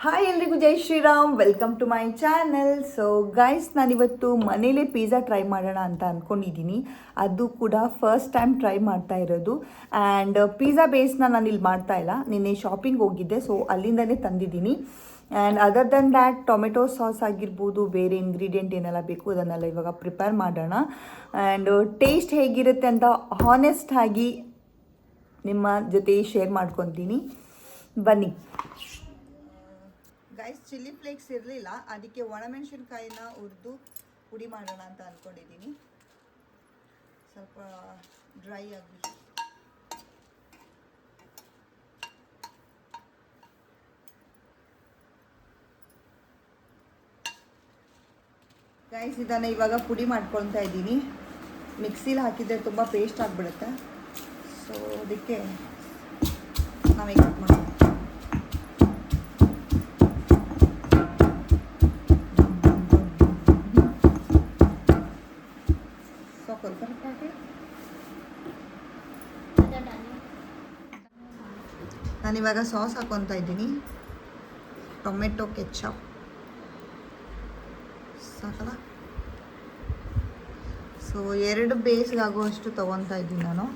Hi ಎಲ್ರಿಗೂ ಜೈ Shriram, welcome to my channel. So guys, ನಾನಿವತ್ತು ಮನೇಲೇ ಪಿಜ್ಜಾ ಟ್ರೈ ಮಾಡೋಣ ಅಂತ ಅಂದ್ಕೊಂಡಿದ್ದೀನಿ. ಅದು ಕೂಡ ಫಸ್ಟ್ ಟೈಮ್ ಟ್ರೈ ಮಾಡ್ತಾ ಇರೋದು. ಆ್ಯಂಡ್ ಪಿಜ್ಜಾ ಬೇಸ್ನ ನಾನು ಇಲ್ಲಿ ಮಾಡ್ತಾ ಇಲ್ಲ, ನಿನ್ನೆ ಶಾಪಿಂಗ್ ಹೋಗಿದ್ದೆ, ಸೊ ಅಲ್ಲಿಂದನೇ ತಂದಿದ್ದೀನಿ. And other than that tomato sauce ಆಗಿರ್ಬೋದು, ಬೇರೆ ಇಂಗ್ರೀಡಿಯೆಂಟ್ ಏನೆಲ್ಲ ಬೇಕು ಅದನ್ನೆಲ್ಲ ಇವಾಗ ಪ್ರಿಪೇರ್ ಮಾಡೋಣ. ಆ್ಯಂಡ್ ಟೇಸ್ಟ್ ಹೇಗಿರುತ್ತೆ ಅಂತ ಹಾನೆಸ್ಟ್ ಆಗಿ ನಿಮ್ಮ ಜೊತೆ ಶೇರ್ ಮಾಡ್ಕೊತೀನಿ, ಬನ್ನಿ. ಗೈಸ್, ಚಿಲ್ಲಿ ಫ್ಲೇಕ್ಸ್ ಇರಲಿಲ್ಲ, ಅದಕ್ಕೆ ಒಣಮೆಣಸಿನ್ಕಾಯಿನ ಹುರಿದು ಪುಡಿ ಮಾಡೋಣ ಅಂತ ಅಂದ್ಕೊಂಡಿದ್ದೀನಿ. ಸ್ವಲ್ಪ ಡ್ರೈ ಆಗಿ. ಗೈಸ್, ಇದನ್ನು ಇವಾಗ ಪುಡಿ ಮಾಡ್ಕೊಳ್ತಾ ಇದ್ದೀನಿ. ಮಿಕ್ಸಿಲಿ ಹಾಕಿದರೆ ತುಂಬ ಪೇಸ್ಟ್ ಆಗಿಬಿಡುತ್ತೆ, ಸೊ ಅದಕ್ಕೆ ನಾವೇ ಕಟ್ ಮಾಡೋಣ. ನಾನಿವಾಗ ಸಾಸ್ ಹಾಕೊತಾ ಇದ್ದೀನಿ. ಟೊಮೆಟೊ ಕೆಚಪ್ ಸಾಕಲ್ಲ, ಸೊ 2 ಬೇಸ್ಗಾಗುವಷ್ಟು ತೊಗೊತಾ ಇದ್ದೀನಿ ನಾನು.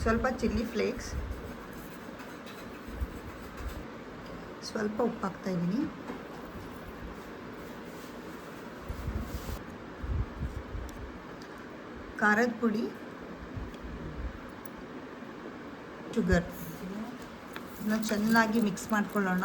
ಸ್ವಲ್ಪ ಚಿಲ್ಲಿ ಫ್ಲೇಕ್ಸ್, ಸ್ವಲ್ಪ ಉಪ್ಪು ಹಾಕ್ತಾ ಇದ್ದೀನಿ. ಖಾರದ ಪುಡಿ, ಶುಗರ್, ಇದನ್ನ ಚೆನ್ನಾಗಿ ಮಿಕ್ಸ್ ಮಾಡ್ಕೊಳ್ಳೋಣ.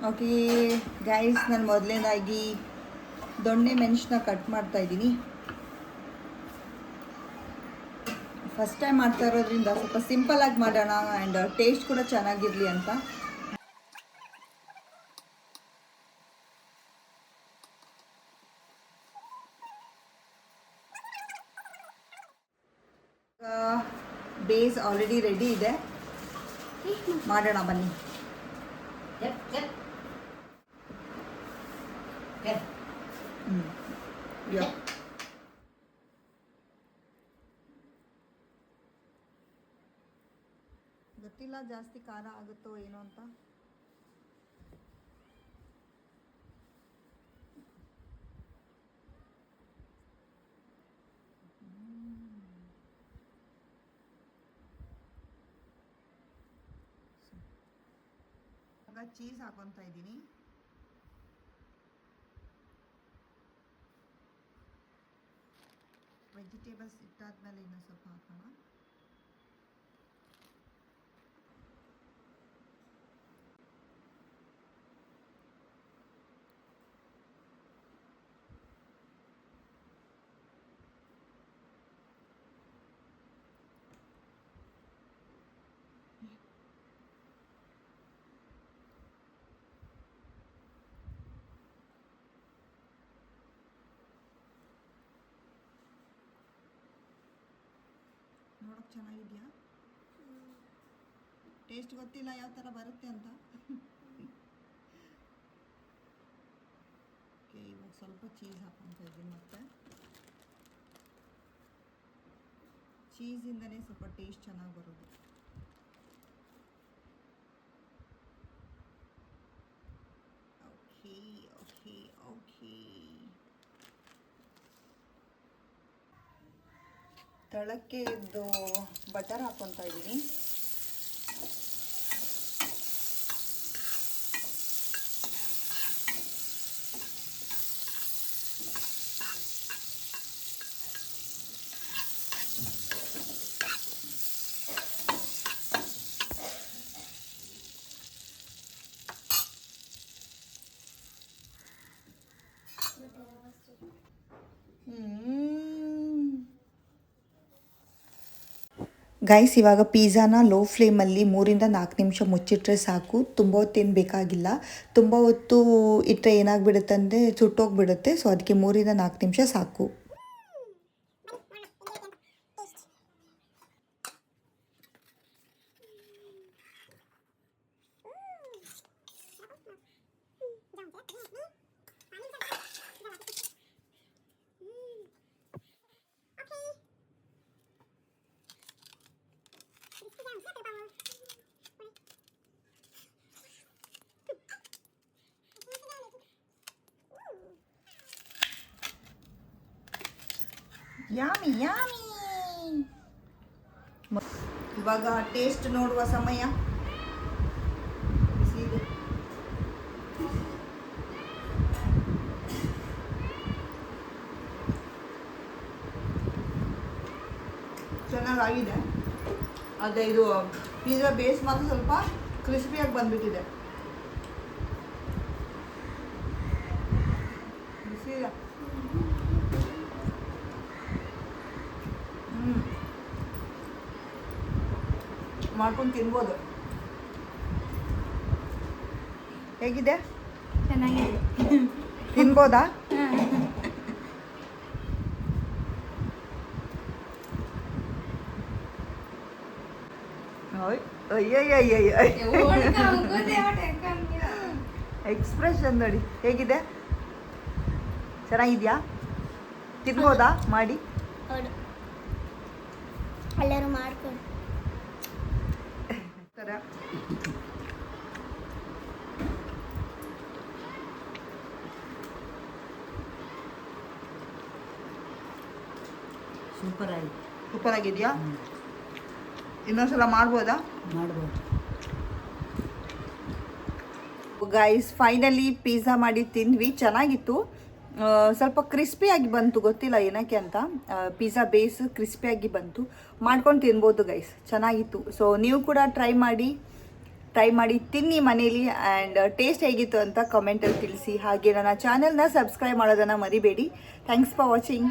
ಓಕೆ ಗೈಸ್, ನಾನು ಮೊದಲನೇದಾಗಿ ದೊಣ್ಣೆ ಮೆಣಸನ್ನ ಕಟ್ ಮಾಡ್ತಾ ಇದ್ದೀನಿ. ಫಸ್ಟ್ ಟೈಮ್ ಮಾಡ್ತಾ ಇರೋದ್ರಿಂದ ಸ್ವಲ್ಪ ಸಿಂಪಲ್ಲಾಗಿ ಮಾಡೋಣ, ಆ್ಯಂಡ್ ಟೇಸ್ಟ್ ಕೂಡ ಚೆನ್ನಾಗಿರಲಿ ಅಂತ. ಬೇಸ್ ಆಲ್ರೆಡಿ ರೆಡಿ ಇದೆ, ಮಾಡೋಣ ಬನ್ನಿ. ಗೊತ್ತಿಲ್ಲ ಜಾಸ್ತಿ ಖಾರ ಆಗುತ್ತೋ ಏನೋ ಅಂತ. ಇವಾಗ ಚೀಸ್ ಹಾಕೊತಾ ಇದ್ದೀನಿ. ವೆಜಿಟೇಬಲ್ಸ್ ಇಟ್ಟಾದ್ಮೇಲೆ ಇನ್ನೂ ಸ್ವಲ್ಪ ಹಾಕೋಣ. ನೋಡೋಕೆ ಚೆನ್ನಾಗಿದೆಯಾ? ಟೇಸ್ಟ್ ಗೊತ್ತಿಲ್ಲ ಯಾವ ಥರ ಬರುತ್ತೆ ಅಂತ. ಓಕೆ, ಇವಾಗ ಸ್ವಲ್ಪ ಚೀಸ್ ಹಾಕೊತಾ ಇದ್ದೀನಿ. ಮತ್ತು ಚೀಸಿಂದನೇ ಸ್ವಲ್ಪ ಟೇಸ್ಟ್ ಚೆನ್ನಾಗಿ ಬರೋದು. ಓಕೆ ಓಕೆ ಓಕೆ, ತಳಕ್ಕೆ ಇದು ಬಟರ್ ಹಾಕೊತಾ ಇದ್ದೀನಿ. ಗೈಸ್, ಇವಾಗ ಪಿಜ್ಜಾನ ಲೋ ಫ್ಲೇಮಲ್ಲಿ 3-4 ನಿಮಿಷ ಮುಚ್ಚಿಟ್ರೆ ಸಾಕು. ತುಂಬ ಹೊತ್ತೇನು ಬೇಕಾಗಿಲ್ಲ. ತುಂಬ ಹೊತ್ತು ಇಟ್ಟರೆ ಏನಾಗ್ಬಿಡುತ್ತೆ ಅಂದರೆ ಸುಟ್ಟೋಗ್ಬಿಡುತ್ತೆ. ಸೊ ಅದಕ್ಕೆ 3-4 ನಿಮಿಷ ಸಾಕು. ಯಾಮಿ ಯಾಮಿ. ಇವಾಗ ಟೇಸ್ಟ್ ನೋಡುವ ಸಮಯ. ಬಿಸಿ ಇದೆ. ಚೆನ್ನಾಗಾಗಿದೆ. ಅದೇ ಇದು ಪಿಜ್ಜಾ ಬೇಸ್ ಮಾತ್ರ ಸ್ವಲ್ಪ ಕ್ರಿಸ್ಪಿಯಾಗಿ ಬಂದ್ಬಿಟ್ಟಿದೆ. ಬಿಸಿ ಇದೆ. ಮಾಡ್ಕೊಂಡು ತಿನ್ಬೋದು. ಹೇಗಿದೆ? ಚೆನ್ನಾಗಿದೆ. ತಿನ್ಬೋದಾ? ಎಕ್ಸ್ಪ್ರೆಷನ್ ನೋಡಿ ಹೇಗಿದೆ. ಚೆನ್ನಾಗಿದ್ಯಾ? ತಿನ್ಬೋದಾ ಮಾಡಿ? ಎಲ್ಲರೂ ಮಾಡ್ಕೊಂಡು ಸೂಪರ್ ಆಗಿದೆಯಾ? ಇನ್ನೊಂದ್ಸಲ ಮಾಡ್ಬೋದಾ? ಮಾಡ್ಬೋದು. ಗೈಸ್ ಫೈನಲಿ ಪಿಜ್ಜಾ ಮಾಡಿ ತಿಂದ್ವಿ. ಚೆನ್ನಾಗಿತ್ತು. ಸ್ವಲ್ಪ ಕ್ರಿಸ್ಪಿಯಾಗಿ ಬಂತು, ಗೊತ್ತಿಲ್ಲ ಏನಕ್ಕೆ ಅಂತ. ಪಿಜ್ಜಾ ಬೇಸ್ ಕ್ರಿಸ್ಪಿಯಾಗಿ ಬಂತು. ಮಾಡ್ಕೊಂಡು ತಿನ್ಬೋದು ಗೈಸ್, ಚೆನ್ನಾಗಿತ್ತು. ಸೊ ನೀವು ಕೂಡ ಟ್ರೈ ಮಾಡಿ ತಿನ್ನಿ ಮನೇಲಿ. ಆ್ಯಂಡ್ ಟೇಸ್ಟ್ ಹೇಗಿತ್ತು ಅಂತ ಕಮೆಂಟಲ್ಲಿ ತಿಳಿಸಿ. ಹಾಗೆ ನನ್ನ ಚಾನಲ್ನ ಸಬ್ಸ್ಕ್ರೈಬ್ ಮಾಡೋದನ್ನು ಮರಿಬೇಡಿ. Thanks for watching.